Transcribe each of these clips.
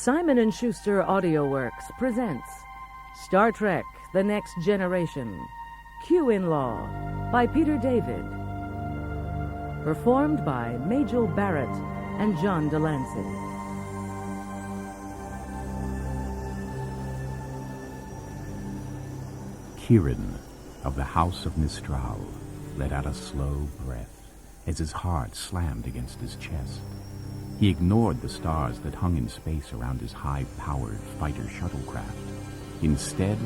Simon & Schuster Audioworks presents Star Trek: The Next Generation, Q-in-Law by Peter David. Performed by Majel Barrett and John Delancey. Kieran of the House of Mistral let out a slow breath as his heart slammed against his chest. He ignored the stars that hung in space around his high-powered fighter shuttlecraft. Instead,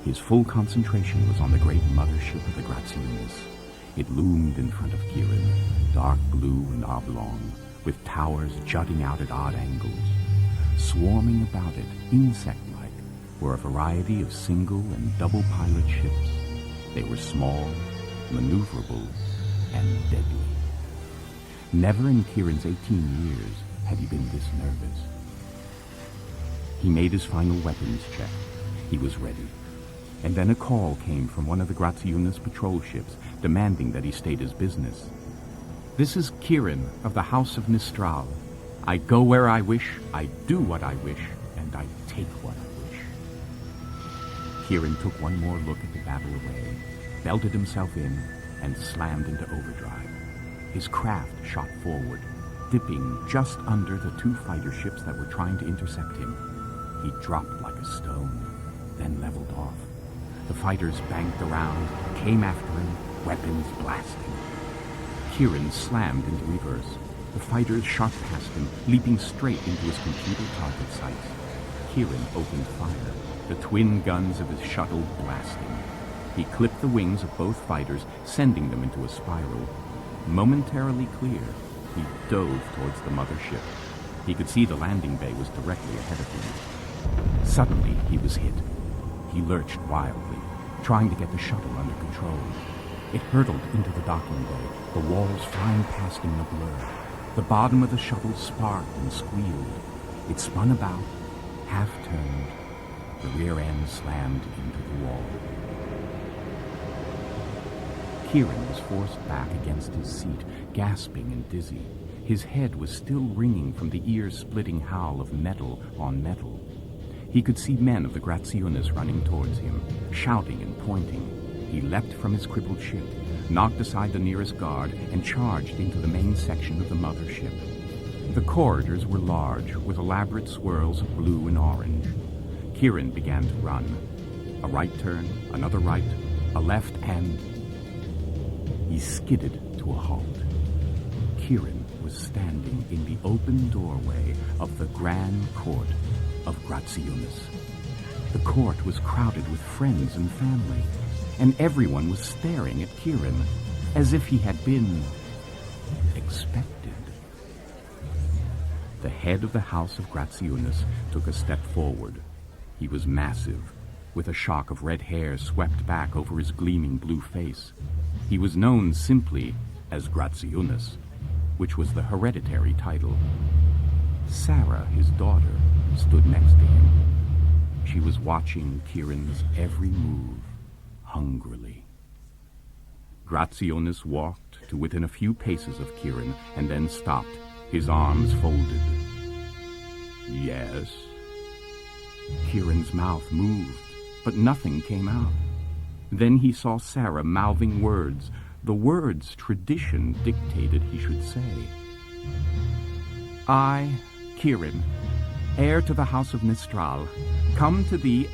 his full concentration was on the great mothership of the Graziunis. It loomed in front of Kieran, dark blue and oblong, with towers jutting out at odd angles. Swarming about it, insect-like, were a variety of single and double-pilot ships. They were small, maneuverable, and deadly. Never in Kieran's 18 years had he been this nervous. He made his final weapons check. He was ready. And then a call came from one of the Graziunis patrol ships, demanding that he state his business. "This is Kieran of the House of Mistral. I go where I wish, I do what I wish, and I take what I wish." Kieran took one more look at the battle array, belted himself in, and slammed into overdrive. His craft shot forward, dipping just under the two fighter ships that were trying to intercept him. He dropped like a stone, then leveled off. The fighters banked around, came after him, weapons blasting. Kieran slammed into reverse. The fighters shot past him, leaping straight into his computer target sights. Kieran opened fire, the twin guns of his shuttle blasting. He clipped the wings of both fighters, sending them into a spiral. Momentarily clear, he dove towards the mothership. He could see the landing bay was directly ahead of him. Suddenly, he was hit. He lurched wildly, trying to get the shuttle under control. It hurtled into the docking bay, the walls flying past him in a blur. The bottom of the shuttle sparked and squealed. It spun about, half-turned. The rear end slammed into the wall. Kieran was forced back against his seat, gasping and dizzy. His head was still ringing from the ear-splitting howl of metal on metal. He could see men of the Graziunis running towards him, shouting and pointing. He leapt from his crippled ship, knocked aside the nearest guard, and charged into the main section of the mothership. The corridors were large, with elaborate swirls of blue and orange. Kieran began to run. A right turn, another right, a left, and he skidded to a halt. Kieran was standing in the open doorway of the Grand Court of Graziunis. The court was crowded with friends and family, and everyone was staring at Kieran as if he had been expected. The head of the House of Graziunis took a step forward. He was massive, with a shock of red hair swept back over his gleaming blue face. He was known simply as Graziunis, which was the hereditary title. Sarah, his daughter, stood next to him. She was watching Kieran's every move, hungrily. Graziunis walked to within a few paces of Kieran and then stopped, his arms folded. "Yes?" Kieran's mouth moved, but nothing came out. Then he saw Sarah mouthing words, the words tradition dictated he should say. "I, Kieran, heir to the House of Mistral, come to thee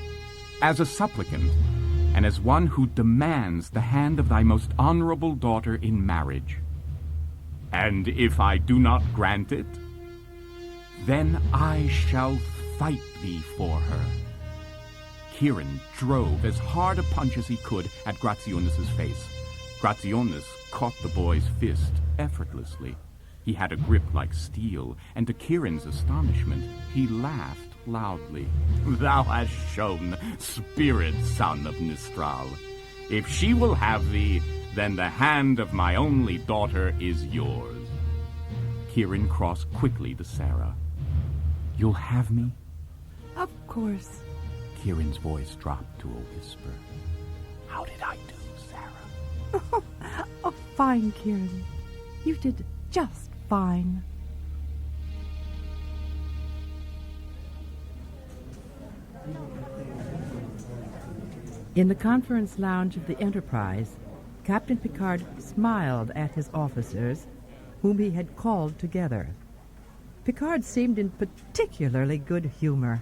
as a supplicant, and as one who demands the hand of thy most honorable daughter in marriage. And if I do not grant it, then I shall fight thee for her." Kieran drove as hard a punch as he could at Graziunis' face. Graziunis caught the boy's fist effortlessly. He had a grip like steel, and to Kieran's astonishment, he laughed loudly. "Thou hast shown spirit, son of Mistral. If she will have thee, then the hand of my only daughter is yours." Kieran crossed quickly to Sarah. "You'll have me?" "Of course." Kieran's voice dropped to a whisper. "How did I do, Sarah?" "Oh, fine, Kieran. You did just fine." In the conference lounge of the Enterprise, Captain Picard smiled at his officers, whom he had called together. Picard seemed in particularly good humor.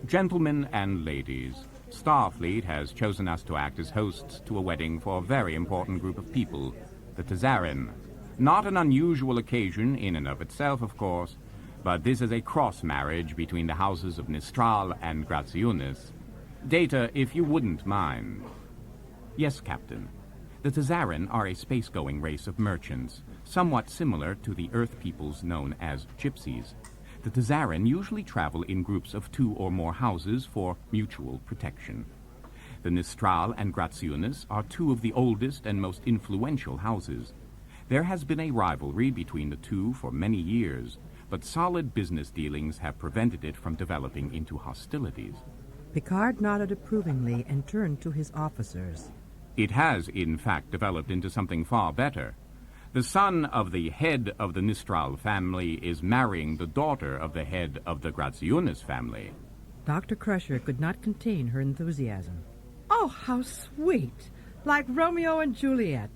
Gentlemen and ladies, Starfleet has chosen us to act as hosts to a wedding for a very important group of people, the Tazarin. Not an unusual occasion in and of itself, of course, but this is a cross-marriage between the houses of Nistral and Graziunis. Data, if you wouldn't mind. Yes, Captain. The Tazarin are a space-going race of merchants, somewhat similar to the Earth peoples known as gypsies. The Tazarin usually travel in groups of 2 or more houses for mutual protection. The Nistral and Graziunis are 2 of the oldest and most influential houses. There has been a rivalry between the 2 for many years, but solid business dealings have prevented it from developing into hostilities. Picard nodded approvingly and turned to his officers. It has, in fact, developed into something far better. The son of the head of the Nistral family is marrying the daughter of the head of the Graziunis family. Dr. Crusher could not contain her enthusiasm. Oh, how sweet! Like Romeo and Juliet.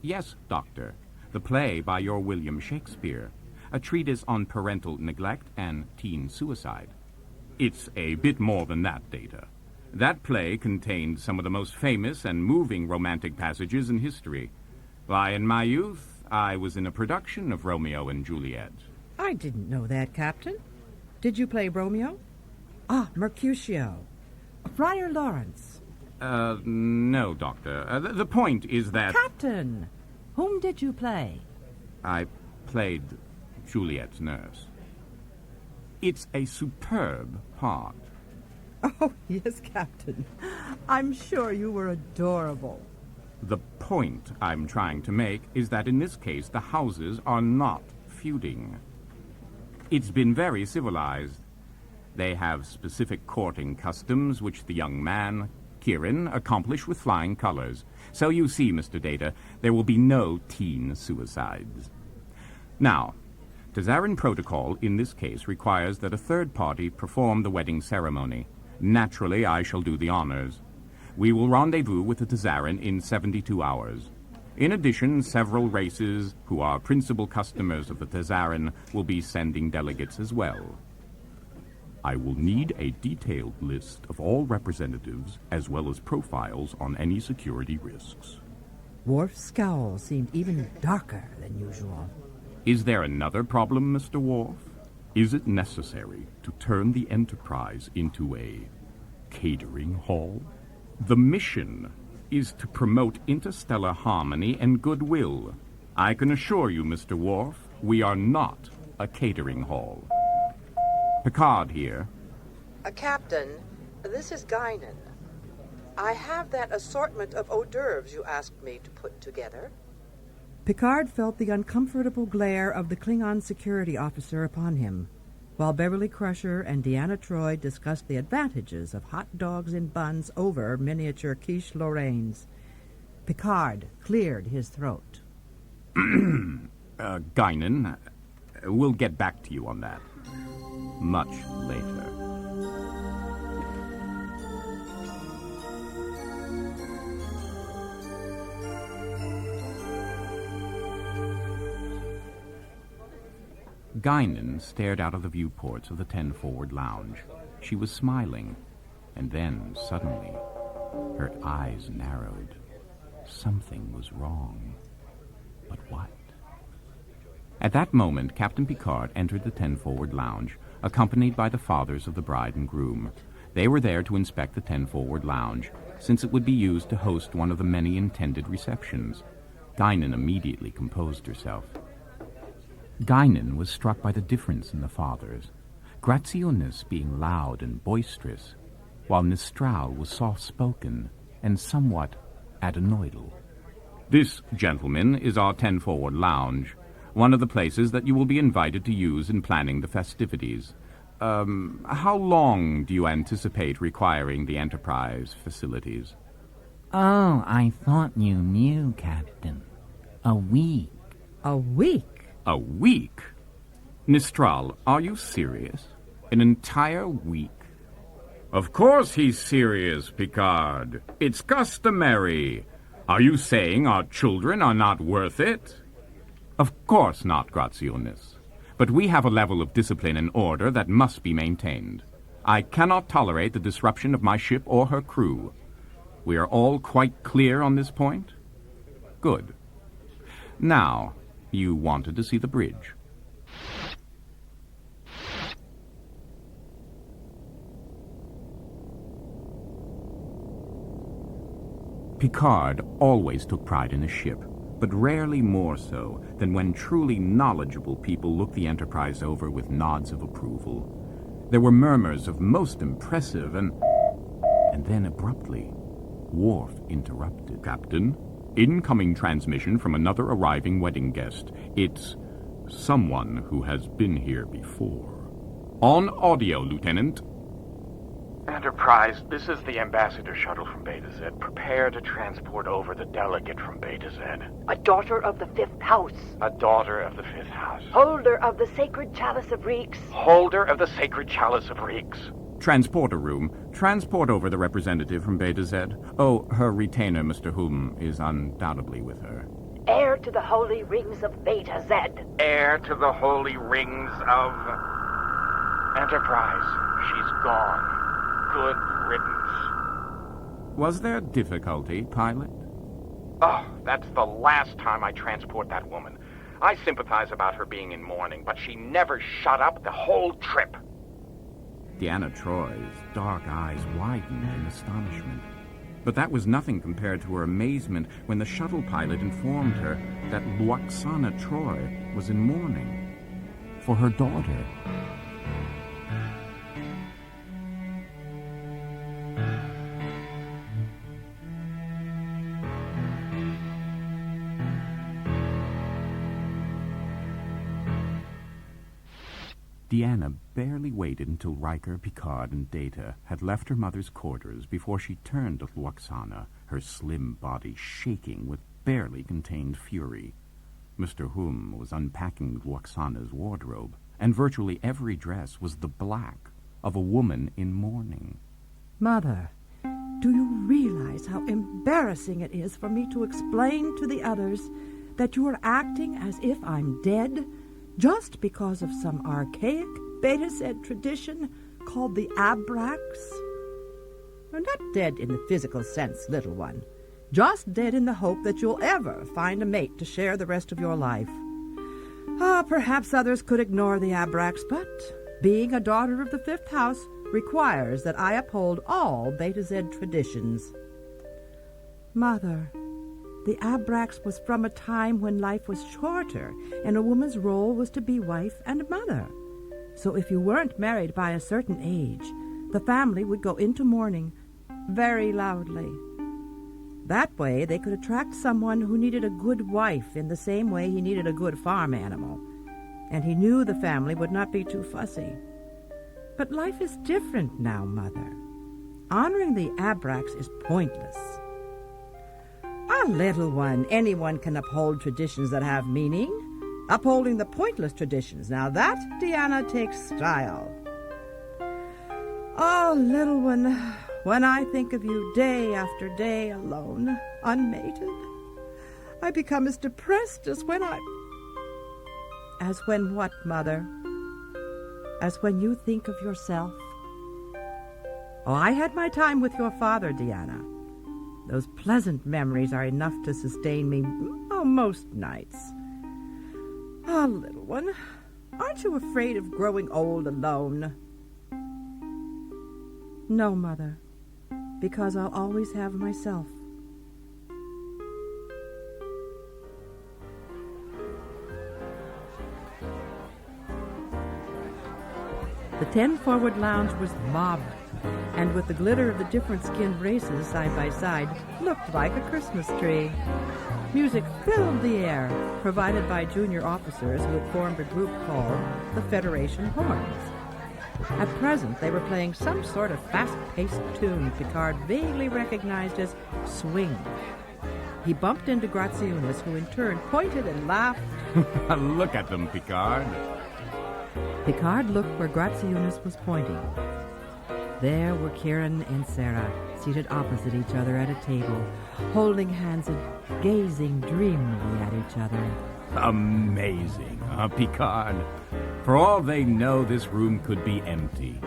Yes, Doctor. The play by your William Shakespeare, a treatise on parental neglect and teen suicide. It's a bit more than that, Data. That play contained some of the most famous and moving romantic passages in history. Why, in my youth, I was in a production of Romeo and Juliet. I didn't know that, Captain. Did you play Romeo? Ah, Mercutio. Friar Lawrence. No, Doctor. The point is that... Captain! Whom did you play? I played Juliet's nurse. It's a superb part. Oh, yes, Captain. I'm sure you were adorable. The point I'm trying to make is that in this case the houses are not feuding. It's been very civilized. They have specific courting customs which the young man, Kieran, accomplished with flying colors. So you see, Mr. Data, there will be no teen suicides. Now, Tazarin protocol in this case requires that a third party perform the wedding ceremony. Naturally, I shall do the honors. We will rendezvous with the Tazarin in 72 hours. In addition, several races who are principal customers of the Tazarin will be sending delegates as well. I will need a detailed list of all representatives as well as profiles on any security risks. Worf's scowl seemed even darker than usual. Is there another problem, Mr. Worf? Is it necessary to turn the Enterprise into a catering hall? The mission is to promote interstellar harmony and goodwill. I can assure you, Mr. Worf, we are not a catering hall. Picard here. Captain, this is Guinan. I have that assortment of hors d'oeuvres you asked me to put together. Picard felt the uncomfortable glare of the Klingon security officer upon him, while Beverly Crusher and Deanna Troy discussed the advantages of hot dogs and buns over miniature quiche Lorraines. Picard cleared his throat. Guinan, we'll get back to you on that. Much later. Guinan stared out of the viewports of the 10 Forward Lounge. She was smiling, and then, suddenly, her eyes narrowed. Something was wrong. But what? At that moment, Captain Picard entered the 10 Forward Lounge, accompanied by the fathers of the bride and groom. They were there to inspect the 10 Forward Lounge, since it would be used to host one of the many intended receptions. Guinan immediately composed herself. Guinan was struck by the difference in the fathers, Graziunis being loud and boisterous, while Nistral was soft-spoken and somewhat adenoidal. This, gentlemen, is our 10 Forward Lounge, one of the places that you will be invited to use in planning the festivities. How long do you anticipate requiring the Enterprise facilities? Oh, I thought you knew, Captain. A week. A week? A week? Nistral, are you serious? An entire week? Of course he's serious, Picard. It's customary. Are you saying our children are not worth it? Of course not, Graziunis. But we have a level of discipline and order that must be maintained. I cannot tolerate the disruption of my ship or her crew. We are all quite clear on this point? Good. Now, you wanted to see the bridge. Picard always took pride in his ship, but rarely more so than when truly knowledgeable people looked the Enterprise over with nods of approval. There were murmurs of most impressive and then abruptly, Worf interrupted. Captain, incoming transmission from another arriving wedding guest. It's someone who has been here before. On audio, Lieutenant. Enterprise, this is the ambassador shuttle from Beta Z. Prepare to transport over the delegate from Beta Z. A daughter of the Fifth House. A daughter of the Fifth House. Holder of the Sacred Chalice of Reeks. Holder of the Sacred Chalice of Reeks. Transporter room. Transport over the representative from Beta Z. Oh, her retainer, Mr. Hum, is undoubtedly with her. Heir to the holy rings of Beta Z. Heir to the holy rings of... Enterprise, she's gone. Good riddance. Was there difficulty, pilot? Oh, that's the last time I transport that woman. I sympathize about her being in mourning, but she never shut up the whole trip. Lwaxana Troy's dark eyes widened in astonishment. But that was nothing compared to her amazement when the shuttle pilot informed her that Lwaxana Troy was in mourning for her daughter. Deanna barely waited until Riker, Picard, and Data had left her mother's quarters before she turned to Lwaxana, her slim body shaking with barely contained fury. Mr. Hum was unpacking Lwaxana's wardrobe, and virtually every dress was the black of a woman in mourning. Mother, do you realize how embarrassing it is for me to explain to the others that you are acting as if I'm dead just because of some archaic Beta Z tradition called the Abrax? We're not dead in the physical sense, little one. Just dead in the hope that you'll ever find a mate to share the rest of your life. Perhaps others could ignore the Abrax, but being a daughter of the Fifth House requires that I uphold all Beta Z traditions. Mother, the Abrax was from a time when life was shorter and a woman's role was to be wife and mother. So if you weren't married by a certain age, the family would go into mourning very loudly. That way they could attract someone who needed a good wife in the same way he needed a good farm animal. And he knew the family would not be too fussy. But life is different now, Mother. Honoring the Abrax is pointless. A little one, anyone can uphold traditions that have meaning. Upholding the pointless traditions, now that, Deanna, takes style. Oh, little one, when I think of you day after day alone, unmated, I become as depressed as when As when what, Mother? As when you think of yourself? Oh, I had my time with your father, Deanna. Those pleasant memories are enough to sustain me most nights. Ah, little one, aren't you afraid of growing old alone? No, Mother, because I'll always have myself. The 10 forward lounge was mobbed, and with the glitter of the different skinned races side by side, looked like a Christmas tree. Music filled the air, provided by junior officers who had formed a group called the Federation Horns. At present, they were playing some sort of fast-paced tune Picard vaguely recognized as swing. He bumped into Graziunis, who in turn pointed and laughed. Look at them, Picard. Picard looked where Graziunis was pointing. There were Kieran and Sarah, seated opposite each other at a table, holding hands and gazing dreamily at each other. Amazing, huh, Picard? For all they know, this room could be empty.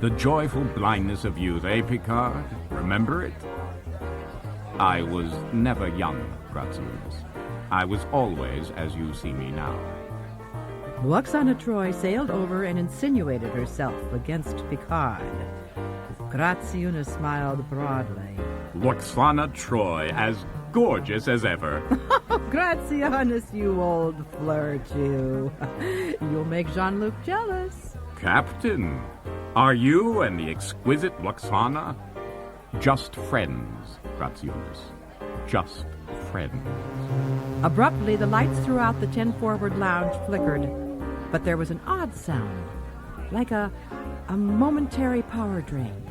The joyful blindness of youth, eh, Picard? Remember it? I was never young, Grazianus. I was always as you see me now. Lwaxana Troy sailed over and insinuated herself against Picard. Grazianus smiled broadly. Lwaxana Troy, as gorgeous as ever. Grazianus, you old flirt, you. You'll make Jean-Luc jealous. Captain, are you and the exquisite Lwaxana just friends, Grazianus? Just friends. Abruptly, the lights throughout the 10 Forward lounge flickered, but there was an odd sound, like a momentary power drain.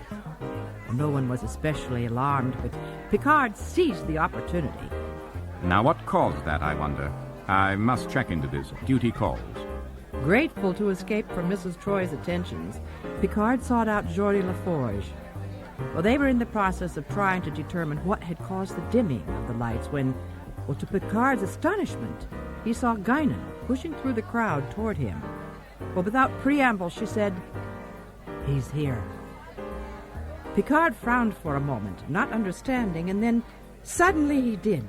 No one was especially alarmed, but Picard seized the opportunity. Now what caused that, I wonder? I must check into this. Duty calls. Grateful to escape from Mrs. Troy's attentions, Picard sought out Geordi LaForge. Well, they were in the process of trying to determine what had caused the dimming of the lights when, well, to Picard's astonishment, he saw Guinan pushing through the crowd toward him. Well, without preamble, she said, "He's here." Picard frowned for a moment, not understanding, and then suddenly he did.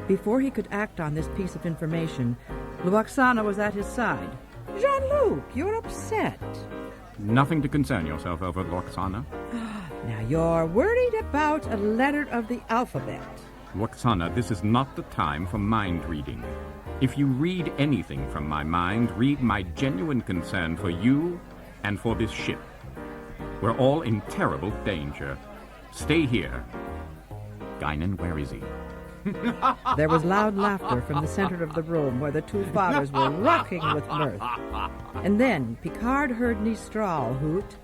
Before he could act on this piece of information, Lwaxana was at his side. "Jean-Luc, you're upset." Nothing to concern yourself over, Lwaxana. Now you're worried about a letter of the alphabet. Lwaxana, this is not the time for mind reading. If you read anything from my mind, read my genuine concern for you and for this ship. We're all in terrible danger. Stay here. Guinan, where is he? There was loud laughter from the center of the room where the two fathers were rocking with mirth. And then Picard heard Nistral hoot,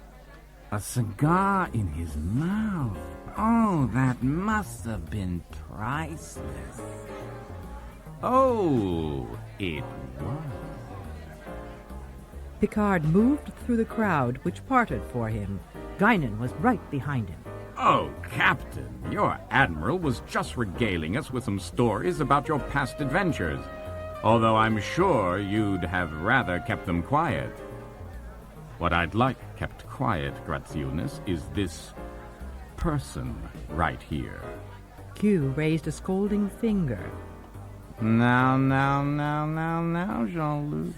A cigar in his mouth. Oh, that must have been priceless. Oh, it was. Picard moved through the crowd, which parted for him. Guinan was right behind him. Oh, Captain, your Admiral was just regaling us with some stories about your past adventures, although I'm sure you'd have rather kept them quiet. What I'd like kept quiet, Grazianus, is this person right here. Q raised a scolding finger. Now, Jean-Luc.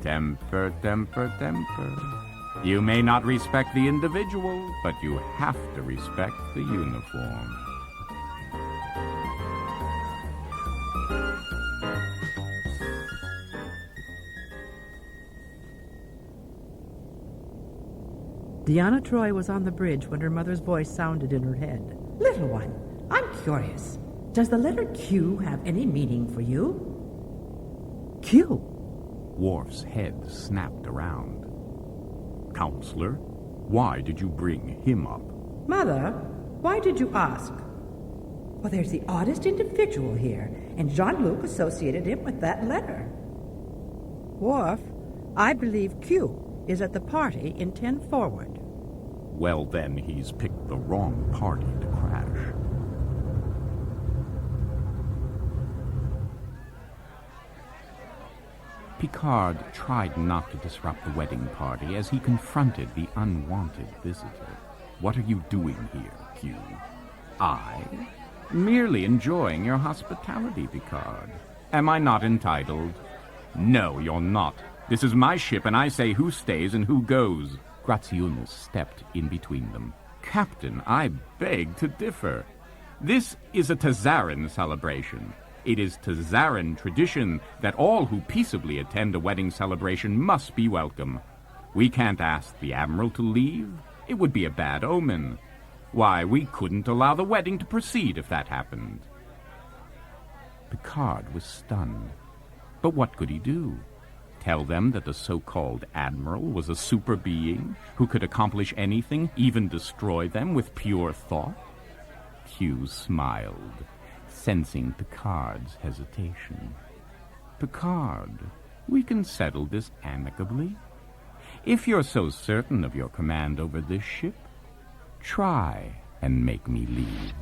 Temper, temper, temper. You may not respect the individual, but you have to respect the uniform. Deanna Troy was on the bridge when her mother's voice sounded in her head. "Little one, I'm curious. Does the letter Q have any meaning for you?" "Q?" Worf's head snapped around. Counselor, why did you bring him up? "Mother, why did you ask?" "Well, there's the oddest individual here, and Jean-Luc associated him with that letter." "Worf, I believe Q is at the party in 10 Forward." Well, then he's picked the wrong party to crash. Picard tried not to disrupt the wedding party as he confronted the unwanted visitor. What are you doing here, Q? I? Merely enjoying your hospitality, Picard. Am I not entitled? No, you're not. This is my ship, and I say who stays and who goes. Grazianus stepped in between them. Captain, I beg to differ. This is a Tazaran celebration. It is Tazaran tradition that all who peaceably attend a wedding celebration must be welcome. We can't ask the Admiral to leave. It would be a bad omen. Why, we couldn't allow the wedding to proceed if that happened. Picard was stunned. But what could he do? Tell them that the so-called Admiral was a super being who could accomplish anything, even destroy them with pure thought? Q smiled, sensing Picard's hesitation. Picard, we can settle this amicably. If you're so certain of your command over this ship, Try and make me leave.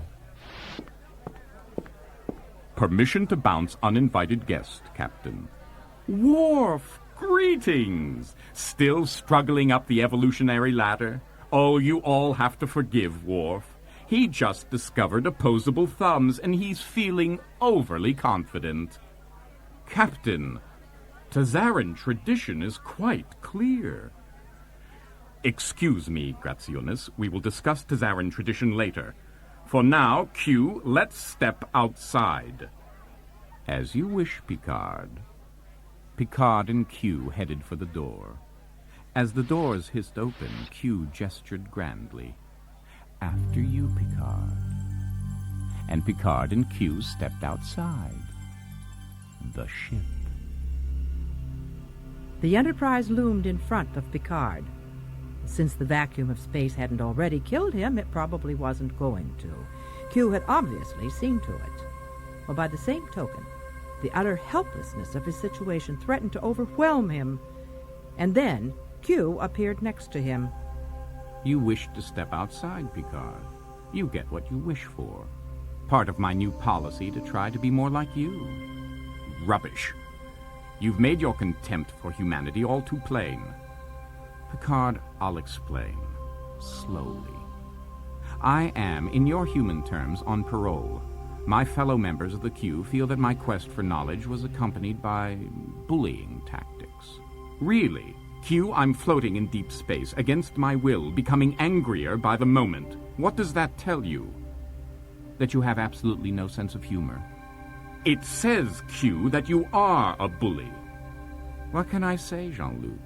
Permission to bounce uninvited guest, Captain. Worf, greetings! Still struggling up the evolutionary ladder? Oh, you all have to forgive Worf. He just discovered opposable thumbs, and he's feeling overly confident. Captain, Tazaran tradition is quite clear. Excuse me, Grazianus. We will discuss Tazaran tradition later. For now, Q, let's step outside. As you wish, Picard. Picard and Q headed for the door. As the doors hissed open, Q gestured grandly. After you, Picard. And Picard and Q stepped outside. The ship. The Enterprise loomed in front of Picard. Since the vacuum of space hadn't already killed him, it probably wasn't going to. Q had obviously seen to it. Well, by the same token, the utter helplessness of his situation threatened to overwhelm him. And then Q appeared next to him. You wish to step outside, Picard. You get what you wish for. Part of my new policy to try to be more like you. Rubbish. You've made your contempt for humanity all too plain. Picard, I'll explain. Slowly. I am, in your human terms, on parole. My fellow members of the Q feel that my quest for knowledge was accompanied by bullying tactics. Really? Q, I'm floating in deep space, against my will, becoming angrier by the moment. What does that tell you? That you have absolutely no sense of humor. It says, Q, that you are a bully. What can I say, Jean-Luc?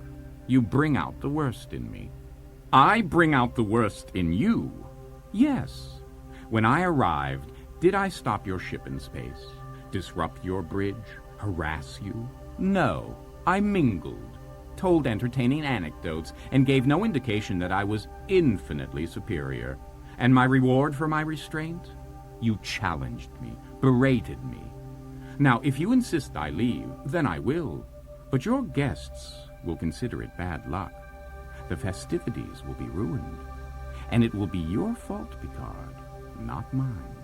You bring out the worst in me. I bring out the worst in you? Yes. When I arrived, did I stop your ship in space? Disrupt your bridge? Harass you? No. I mingled, told entertaining anecdotes, and gave no indication that I was infinitely superior. And my reward for my restraint? You challenged me, berated me. Now, if you insist I leave, then I will. But your guests will consider it bad luck. The festivities will be ruined. And it will be your fault, Picard, not mine.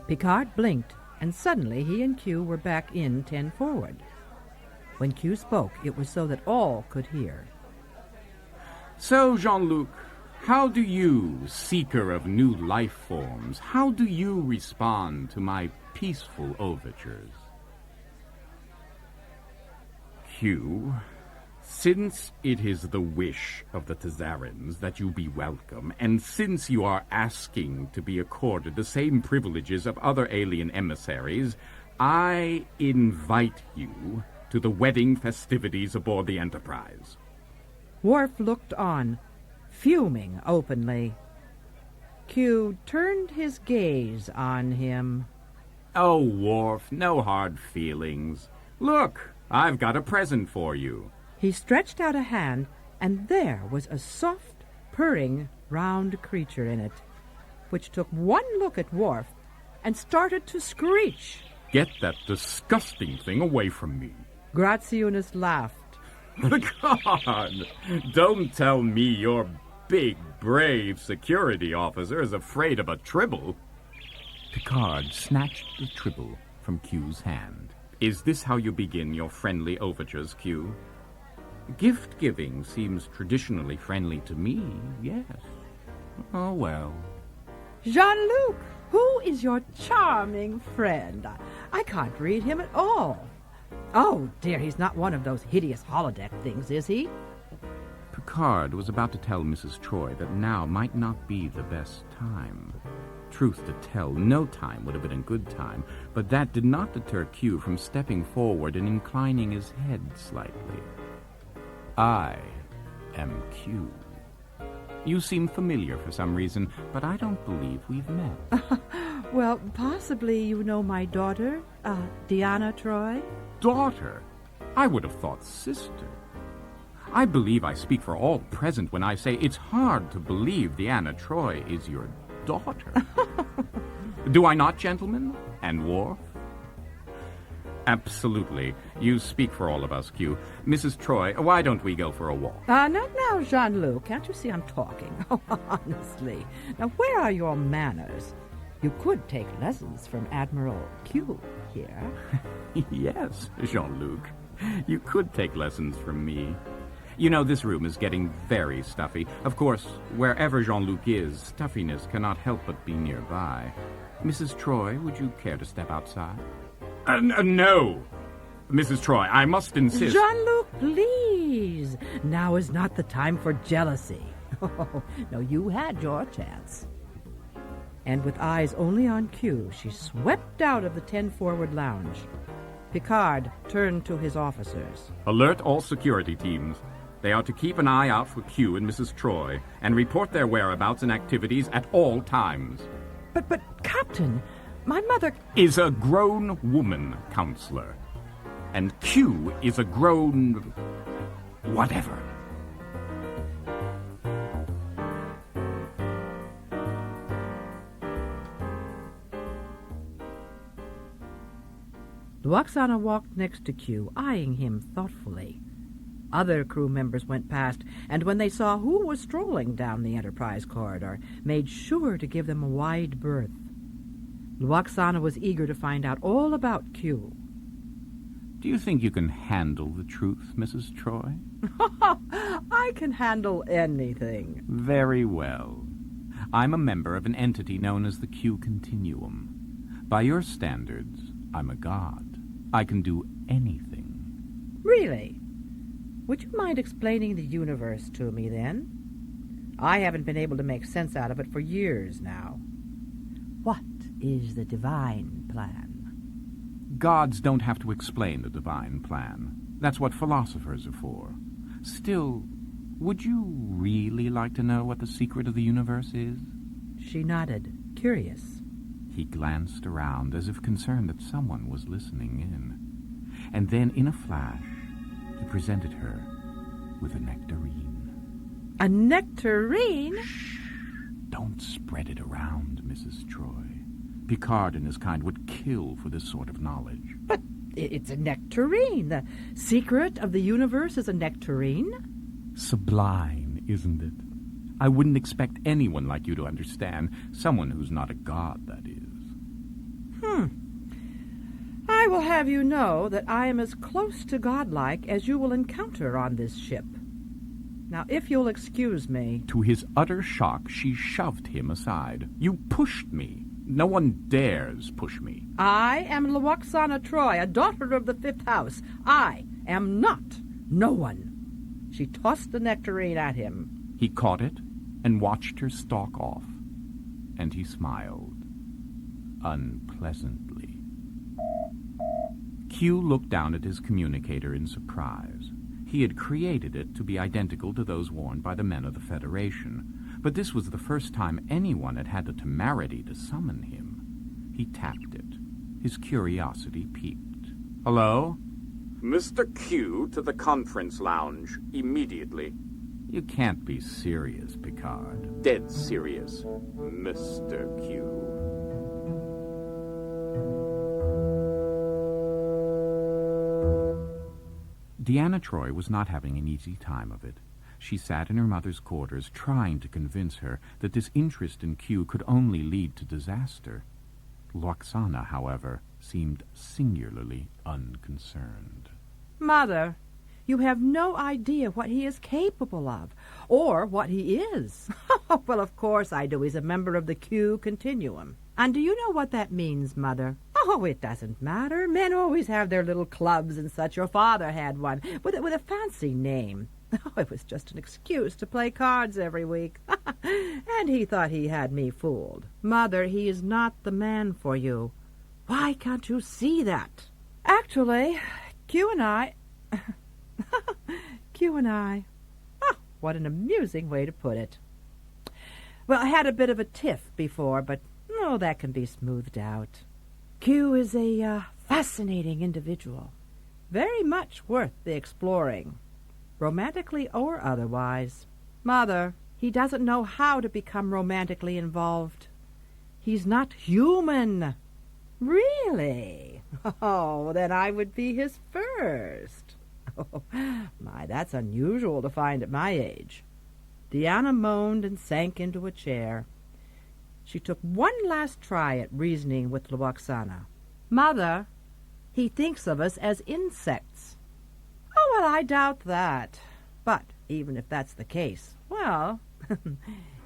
Picard blinked, and suddenly he and Q were back in 10 forward. When Q spoke, it was so that all could hear. So, Jean-Luc, how do you, seeker of new life forms, how do you respond to my peaceful overtures? Q, since it is the wish of the Tazarans that you be welcome, and since you are asking to be accorded the same privileges of other alien emissaries, I invite you to the wedding festivities aboard the Enterprise. Worf looked on, fuming openly. Q turned his gaze on him. Oh, Worf, no hard feelings. Look, I've got a present for you. He stretched out a hand, and there was a soft, purring, round creature in it, which took one look at Worf and started to screech. Get that disgusting thing away from me. Grazianus laughed. God, don't tell me your big, brave security officer is afraid of a tribble. Picard snatched the tribble from Q's hand. Is this how you begin your friendly overtures, Q? Gift-giving seems traditionally friendly to me, yes. Oh, well. Jean-Luc, who is your charming friend? I can't read him at all. Oh, dear, he's not one of those hideous holodeck things, is he? Picard was about to tell Mrs. Troy that now might not be the best time. Truth to tell, no time would have been a good time, but that did not deter Q from stepping forward and inclining his head slightly. I am Q. You seem familiar for some reason, but I don't believe we've met. Well, possibly you know my daughter, Lwaxana Troy? Daughter? I would have thought sister. I believe I speak for all present when I say it's hard to believe Lwaxana Troy is your daughter. Do I not, gentlemen? And Worf? Absolutely. You speak for all of us, Q. Mrs. Troy, why don't we go for a walk? Not now, Jean-Luc. Can't you see I'm talking? Oh, honestly. Now, where are your manners? You could take lessons from Admiral Q here. Yes, Jean-Luc. You could take lessons from me. You know, this room is getting very stuffy. Of course, wherever Jean-Luc is, stuffiness cannot help but be nearby. Mrs. Troy, would you care to step outside? No! Mrs. Troy, I must insist. Jean-Luc, please. Now is not the time for jealousy. Oh, no, you had your chance. And with eyes only on Q, she swept out of the 10 forward lounge. Picard turned to his officers. Alert all security teams. They are to keep an eye out for Q and Mrs. Troy and report their whereabouts and activities at all times. But, Captain, my mother is a grown woman, Counselor. And Q is a grown... whatever. Lwaxana walked next to Q, eyeing him thoughtfully. Other crew members went past, and when they saw who was strolling down the Enterprise corridor, made sure to give them a wide berth. Lwaxana was eager to find out all about Q. Do you think you can handle the truth, Mrs. Troy? I can handle anything. Very well. I'm a member of an entity known as the Q Continuum. By your standards, I'm a god. I can do anything. Really? Would you mind explaining the universe to me, then? I haven't been able to make sense out of it for years now. What is the divine plan? Gods don't have to explain the divine plan. That's what philosophers are for. Still, would you really like to know what the secret of the universe is? She nodded, curious. He glanced around as if concerned that someone was listening in. And then, in a flash, he presented her with a nectarine. A nectarine? Shh! Don't spread it around, Mrs. Troy. Picard and his kind would kill for this sort of knowledge. But it's a nectarine. The secret of the universe is a nectarine? Sublime, isn't it? I wouldn't expect anyone like you to understand. Someone who's not a god, that is. I will have you know that I am as close to godlike as you will encounter on this ship. Now, if you'll excuse me... To his utter shock, she shoved him aside. You pushed me. No one dares push me. I am Lwaxana Troy, a daughter of the 5th House. I am not no one. She tossed the nectarine at him. He caught it and watched her stalk off. And he smiled. Unpleasantly. Q looked down at his communicator in surprise. He had created it to be identical to those worn by the men of the Federation, but this was the first time anyone had had the temerity to summon him. He tapped it. His curiosity piqued. Hello? Mr. Q to the conference lounge, immediately. You can't be serious, Picard. Dead serious, Mr. Q. Deanna Troy was not having an easy time of it. She sat in her mother's quarters trying to convince her that this interest in Q could only lead to disaster. Lwaxana, however, seemed singularly unconcerned. Mother, you have no idea what he is capable of, or what he is. Well, of course I do. He's a member of the Q Continuum. And do you know what that means, Mother? Oh, it doesn't matter. Men always have their little clubs and such. Your father had one, with a fancy name. Oh, it was just an excuse to play cards every week. And he thought he had me fooled. Mother, he is not the man for you. Why can't you see that? Actually, Q and I... Oh, what an amusing way to put it. Well, I had a bit of a tiff before, but that can be smoothed out. Q is a fascinating individual. Very much worth the exploring. Romantically or otherwise. Mother, he doesn't know how to become romantically involved. He's not human. Really? Oh, then I would be his first. Oh, my, that's unusual to find at my age. Deanna moaned and sank into a chair. She took one last try at reasoning with Lwaxana. "Mother, he thinks of us as insects." "Oh, well, I doubt that. But even if that's the case, well,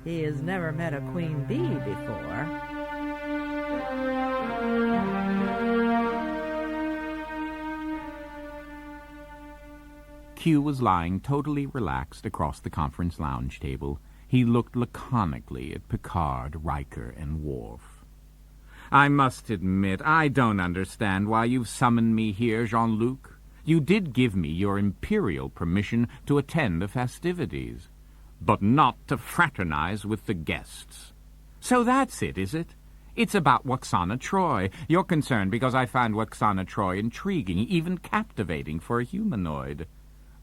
he has never met a queen bee before." Q was lying totally relaxed across the conference lounge table. He looked laconically at Picard, Riker, and Worf. I must admit, I don't understand why you've summoned me here, Jean-Luc. You did give me your imperial permission to attend the festivities, but not to fraternize with the guests. So that's it, is it? It's about Lwaxana Troy. You're concerned because I find Lwaxana Troy intriguing, even captivating for a humanoid.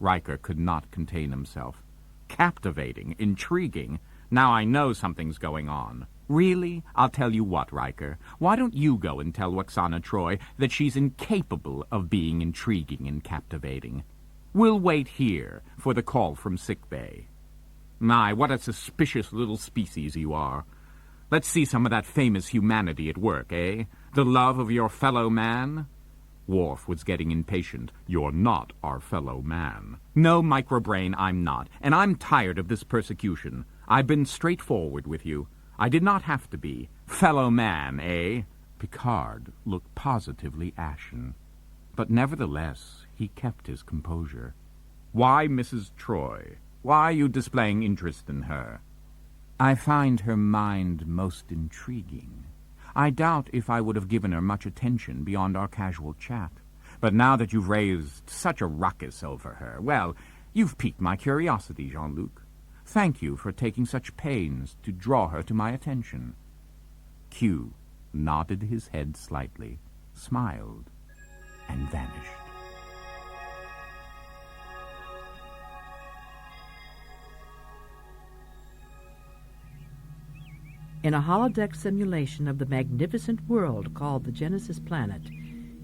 Riker could not contain himself. Captivating, intriguing. Now I know something's going on. Really? I'll tell you what, Riker. Why don't you go and tell Lwaxana Troy that she's incapable of being intriguing and captivating? We'll wait here for the call from sickbay. My, what a suspicious little species you are. Let's see some of that famous humanity at work, eh? The love of your fellow man? Worf was getting impatient. You're not our fellow man. No, microbrain, I'm not. And I'm tired of this persecution. I've been straightforward with you. I did not have to be. Fellow man, eh? Picard looked positively ashen. But nevertheless, he kept his composure. Why Mrs. Troy? Why are you displaying interest in her? I find her mind most intriguing. I doubt if I would have given her much attention beyond our casual chat. But now that you've raised such a ruckus over her, well, you've piqued my curiosity, Jean-Luc. Thank you for taking such pains to draw her to my attention. Q nodded his head slightly, smiled, and vanished. In a holodeck simulation of the magnificent world called the Genesis planet,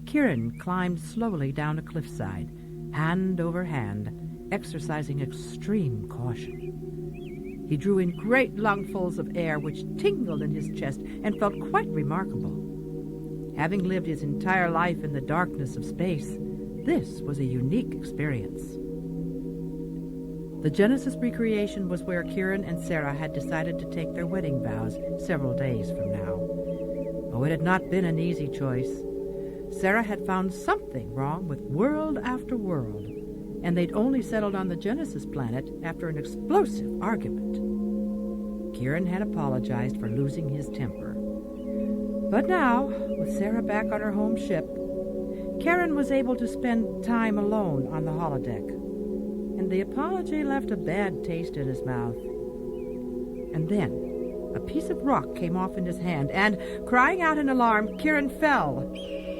Kieran climbed slowly down a cliffside, hand over hand, exercising extreme caution. He drew in great lungfuls of air which tingled in his chest and felt quite remarkable. Having lived his entire life in the darkness of space, this was a unique experience. The Genesis recreation was where Kieran and Sarah had decided to take their wedding vows several days from now. Oh, it had not been an easy choice. Sarah had found something wrong with world after world, and they'd only settled on the Genesis planet after an explosive argument. Kieran had apologized for losing his temper. But now, with Sarah back on her home ship, Kieran was able to spend time alone on the holodeck. And the apology left a bad taste in his mouth. And then a piece of rock came off in his hand, and, crying out in alarm, Kieran fell.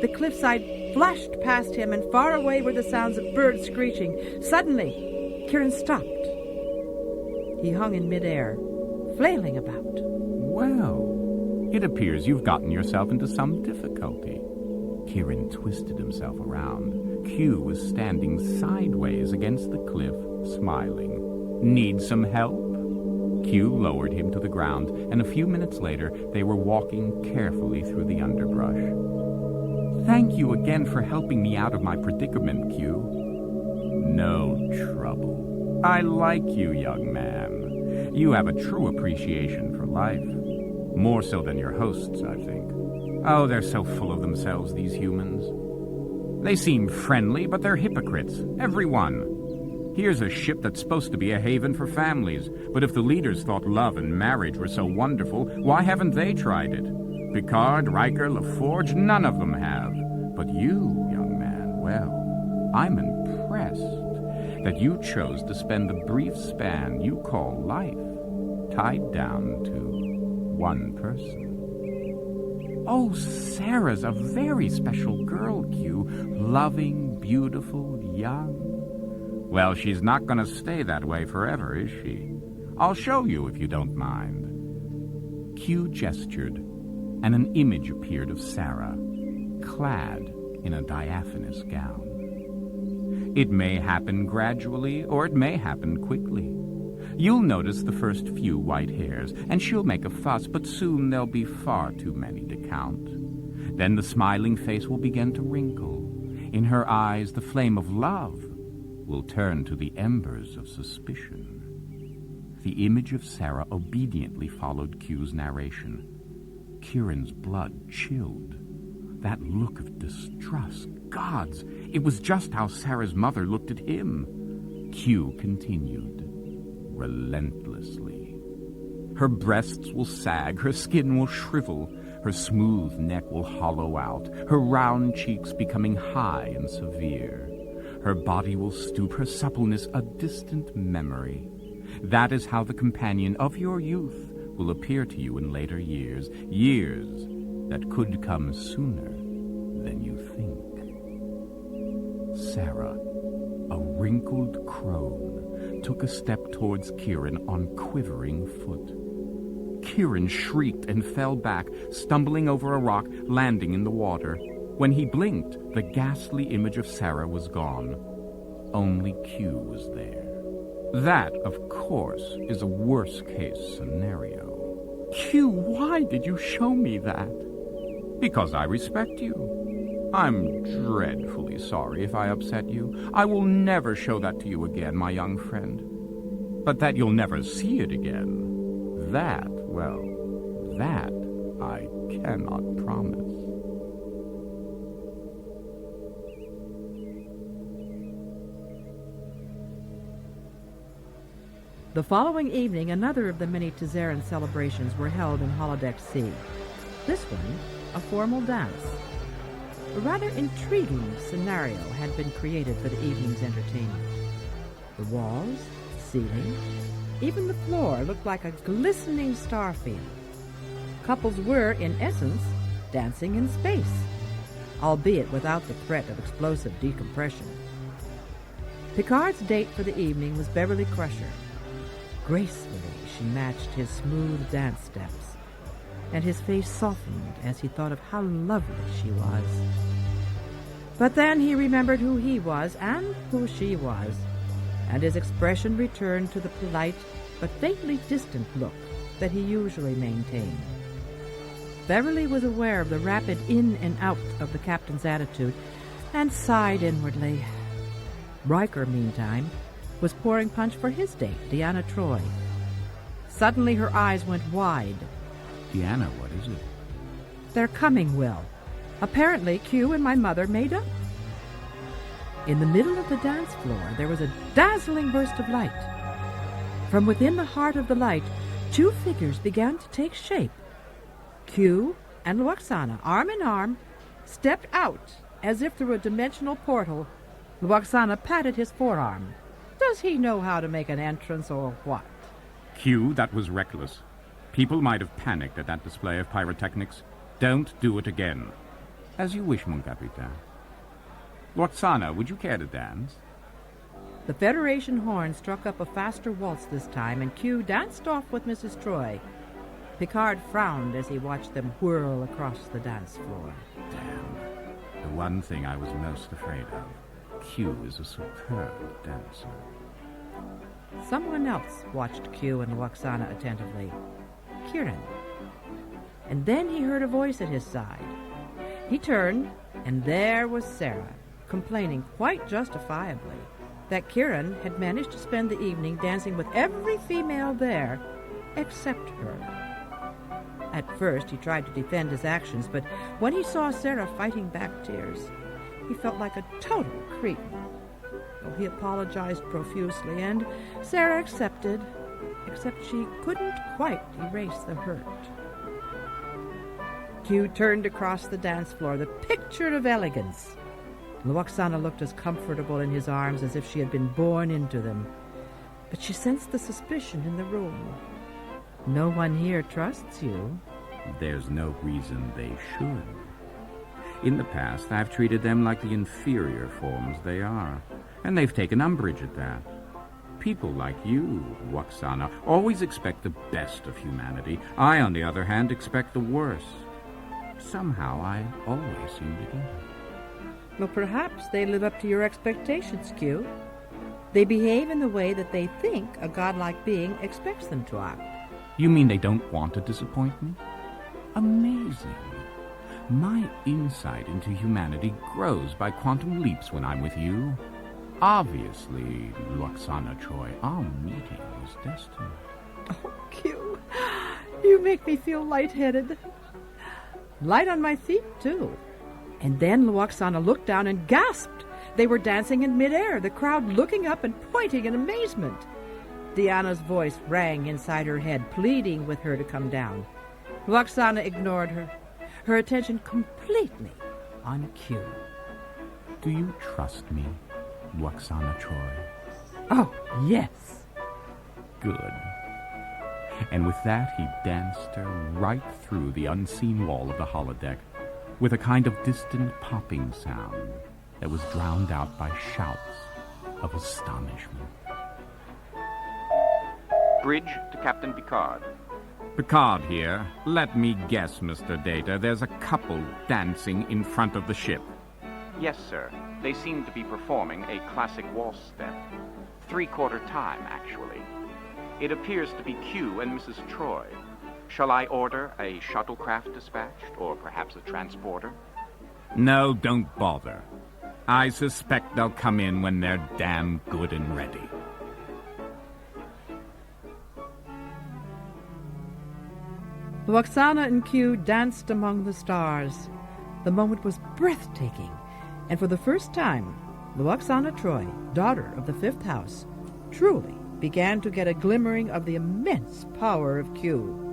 The cliffside flashed past him, and far away were the sounds of birds screeching. Suddenly, Kieran stopped. He hung in midair, flailing about. Well, it appears you've gotten yourself into some difficulty. Kieran twisted himself around. Q was standing sideways against the cliff, smiling. Need some help? Q lowered him to the ground, and a few minutes later they were walking carefully through the underbrush. Thank you again for helping me out of my predicament, Q. No trouble. I like you, young man. You have a true appreciation for life. More so than your hosts, I think. Oh, they're so full of themselves, these humans. They seem friendly, but they're hypocrites. Everyone. Here's a ship that's supposed to be a haven for families, but if the leaders thought love and marriage were so wonderful, why haven't they tried it? Picard, Riker, LaForge, none of them have. But you, young man, well, I'm impressed that you chose to spend the brief span you call life tied down to one person. Oh, Sarah's a very special girl, Q. Loving, beautiful, young. Well, she's not going to stay that way forever, is she? I'll show you if you don't mind. Q gestured, and an image appeared of Sarah, clad in a diaphanous gown. It may happen gradually, or it may happen quickly. You'll notice the first few white hairs, and she'll make a fuss, but soon there'll be far too many to count. Then the smiling face will begin to wrinkle. In her eyes, the flame of love will turn to the embers of suspicion. The image of Sarah obediently followed Q's narration. Kieran's blood chilled. That look of distrust, gods, it was just how Sarah's mother looked at him. Q continued, relentlessly. Her breasts will sag, her skin will shrivel, her smooth neck will hollow out, her round cheeks becoming high and severe. Her body will stoop, her suppleness a distant memory. That is how the companion of your youth will appear to you in later years, years that could come sooner than you think. Sarah, a wrinkled crone, took a step towards Kieran on quivering foot. Kieran shrieked and fell back, stumbling over a rock, landing in the water. When he blinked, the ghastly image of Sarah was gone. Only Q was there. That, of course, is a worst-case scenario. Q, why did you show me that? Because I respect you. I'm dreadfully sorry if I upset you. I will never show that to you again, my young friend. But that you'll never see it again, that, well, that I cannot promise. The following evening, another of the many Tizeran celebrations were held in Holodeck C. This one, a formal dance. A rather intriguing scenario had been created for the evening's entertainment. The walls, ceiling, even the floor looked like a glistening star field. Couples were, in essence, dancing in space, albeit without the threat of explosive decompression. Picard's date for the evening was Beverly Crusher. Gracefully she matched his smooth dance steps, and his face softened as he thought of how lovely she was. But then he remembered who he was and who she was, and his expression returned to the polite but faintly distant look that he usually maintained. Beverly was aware of the rapid in and out of the captain's attitude and sighed inwardly. Riker, meantime, was pouring punch for his date, Lwaxana Troy. Suddenly her eyes went wide. Deanna, what is it? They're coming, Will. Apparently Q and my mother made up. In the middle of the dance floor there was a dazzling burst of light. From within the heart of the light, two figures began to take shape. Q and Lwaxana, arm in arm, stepped out as if through a dimensional portal. Lwaxana patted his forearm. Does he know how to make an entrance or what? Q, that was reckless. People might have panicked at that display of pyrotechnics. Don't do it again. As you wish, mon capitaine. Lwaxana, would you care to dance? The Federation horn struck up a faster waltz this time, and Q danced off with Mrs. Troy. Picard frowned as he watched them whirl across the dance floor. Damn. The one thing I was most afraid of. Q is a superb dancer. Someone else watched Q and Lwaxana attentively. Kieran. And then he heard a voice at his side. He turned, and there was Sarah, complaining quite justifiably that Kieran had managed to spend the evening dancing with every female there except her. At first he tried to defend his actions, but when he saw Sarah fighting back tears, he felt like a total cretin. Well, he apologized profusely, and Sarah accepted, except she couldn't quite erase the hurt. Q turned across the dance floor, the picture of elegance. Lwaxana looked as comfortable in his arms as if she had been born into them, but she sensed the suspicion in the room. No one here trusts you. There's no reason they should. In the past, I've treated them like the inferior forms they are, and they've taken umbrage at that. People like you, Lwaxana, always expect the best of humanity. I, on the other hand, expect the worst. Somehow, I always seem to get it. Well, perhaps they live up to your expectations, Q. They behave in the way that they think a godlike being expects them to act. You mean they don't want to disappoint me? Amazing. My insight into humanity grows by quantum leaps when I'm with you. Obviously, Lwaxana Troy, our meeting was destined. Oh, Q, you make me feel lightheaded. Light on my feet, too. And then Lwaxana looked down and gasped. They were dancing in midair, the crowd looking up and pointing in amazement. Diana's voice rang inside her head, pleading with her to come down. Lwaxana ignored her, her attention completely on Q. Do you trust me, Lwaxana Troy? Oh, yes. Good. And with that, he danced her right through the unseen wall of the holodeck with a kind of distant popping sound that was drowned out by shouts of astonishment. Bridge to Captain Picard. Picard here. Let me guess, Mr. Data. There's a couple dancing in front of the ship. Yes, sir. They seem to be performing a classic waltz step. 3/4 time, actually. It appears to be Q and Mrs. Troy. Shall I order a shuttlecraft dispatched, or perhaps a transporter? No, don't bother. I suspect they'll come in when they're damn good and ready. Lwaxana and Q danced among the stars. The moment was breathtaking, and for the first time, Lwaxana Troy, daughter of the fifth house, truly began to get a glimmering of the immense power of Q.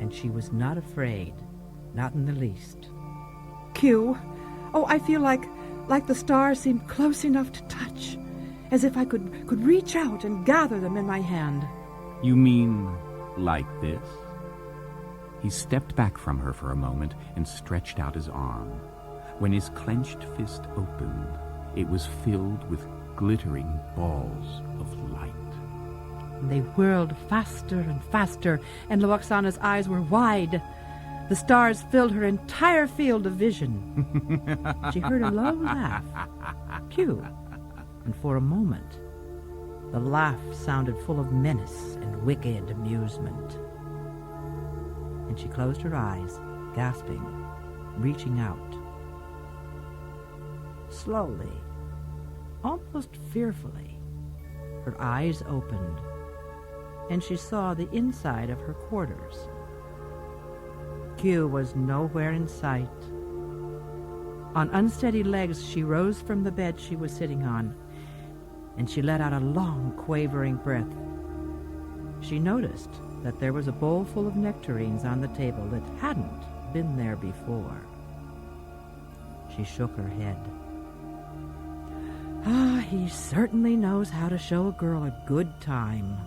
And she was not afraid, not in the least. Q, oh, I feel like the stars seemed close enough to touch, as if I could reach out and gather them in my hand. You mean like this? He stepped back from her for a moment and stretched out his arm. When his clenched fist opened, it was filled with glittering balls of light. They whirled faster and faster, and Lwaxana's eyes were wide. The stars filled her entire field of vision. She heard a low laugh. Q. And for a moment, the laugh sounded full of menace and wicked amusement. And she closed her eyes, gasping, reaching out. Slowly, almost fearfully, her eyes opened, and she saw the inside of her quarters. Q was nowhere in sight. On unsteady legs, she rose from the bed she was sitting on, and she let out a long, quavering breath. She noticed that there was a bowl full of nectarines on the table that hadn't been there before. She shook her head. Ah, he certainly knows how to show a girl a good time.